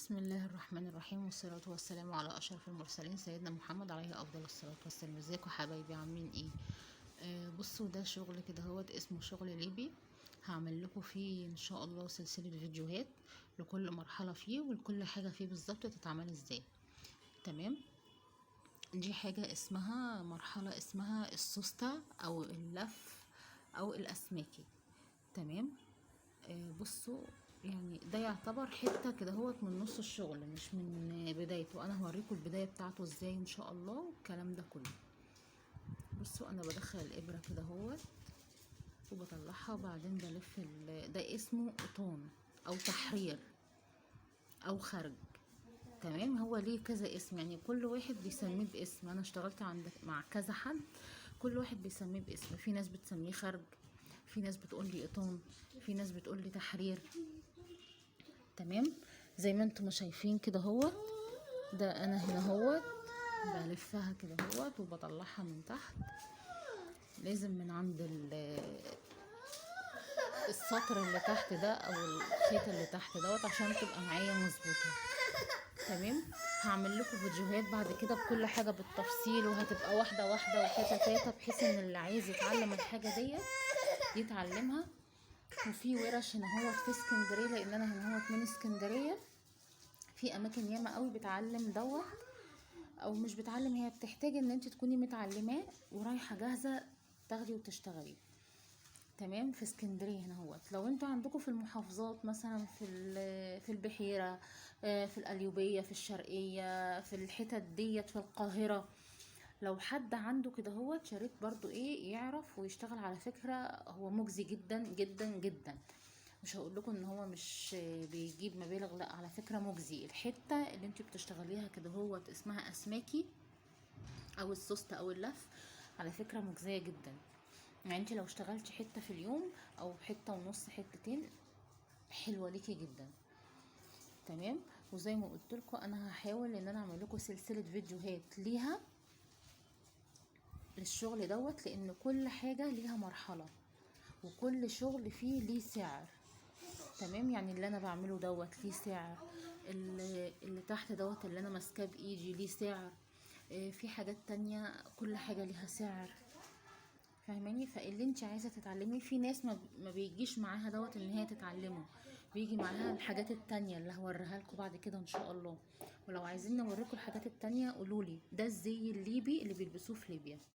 بسم الله الرحمن الرحيم، والصلاة والسلام على أشرف المرسلين سيدنا محمد عليه أفضل الصلاة والسلام. ازيكم حبايبي، عاملين ايه؟ بصوا، ده شغل كده هوت اسمه شغل ليبي. هعمل لكم فيه ان شاء الله سلسلة فيديوهات لكل مرحلة فيه ولكل حاجة فيه بالظبط تتعمل ازاي. تمام. دي حاجة اسمها مرحلة اسمها السوستة او اللف او الاسماكي. تمام. بصوا، يعني ده يعتبر حتة كده هوت من نص الشغل مش من بدايته. انا هوريكم البداية بتاعته ازاي ان شاء الله والكلام ده كله. بصوا، انا بدخل الابرة كده هوت وبطلعها وبعدين بلف ده اسمه قطان او تحرير او خرج. تمام. هو ليه كذا اسم، يعني كل واحد بيسميه باسم. انا اشتغلت مع كذا حد، كل واحد بيسميه باسم. في ناس بتسميه خرج، في ناس بتقول لي قطان، في ناس بتقول لي تحرير. تمام. زي ما انتم شايفين كده هو ده. انا هنا هو بلفها كده هو وبطلعها من تحت. لازم من عند السطر اللي تحت ده او الخيط اللي تحت دوت عشان تبقى معايا مظبوطه. تمام. هعمل لكم فيديوهات بعد كده بكل حاجه بالتفصيل، وهتبقى واحده واحده وتاتا تاتا، بحيث ان اللي عايز يتعلم الحاجه ديت يتعلمها. وفي ورش هنا هو في اسكندريه، لان انا هنا هو من اسكندريه. في اماكن ياما قوي بتعلم دوت، او مش بتعلم، هي بتحتاج ان انت تكوني متعلماه ورايحه جاهزه تاخدي وتشتغلي. تمام. في اسكندريه هنا هو. لو انتوا عندكم في المحافظات مثلا في البحيره، في القليوبيه، في الشرقيه، في الحتت ديت، في القاهره، لو حد عنده كده هو شريط برضو ايه يعرف ويشتغل، على فكره هو مجزي جدا جدا جدا. مش هقول لكم ان هو مش بيجيب مبالغ، لا، على فكره مجزي. الحته اللي انتوا بتشتغليها كده هو اسمها اسماكي او السوست او اللف، على فكره مجزيه جدا. يعني انت لو اشتغلتي حته في اليوم او حته ونص، حتتين، حلوه ليكي جدا. تمام. وزي ما قلت لكم انا هحاول ان انا اعمل لكم سلسله فيديوهات ليها للشغل دوت، لان كل حاجه ليها مرحله وكل شغل فيه ليه سعر. تمام. يعني اللي انا بعمله دوت ليه سعر، اللي تحت دوت اللي انا ماسكاه بايدي ليه سعر. في حاجات تانية كل حاجه ليها سعر. فاهماني؟ فاللي انت عايزه تتعلمي، في ناس ما بيجيش معاها دوت ان هي تتعلمه، بيجي معاها الحاجات التانية اللي هوريها لكم بعد كده ان شاء الله. ولو عايزين نوريكم الحاجات التانية قولولي. ده الزي الليبي اللي بيلبسوه في ليبيا.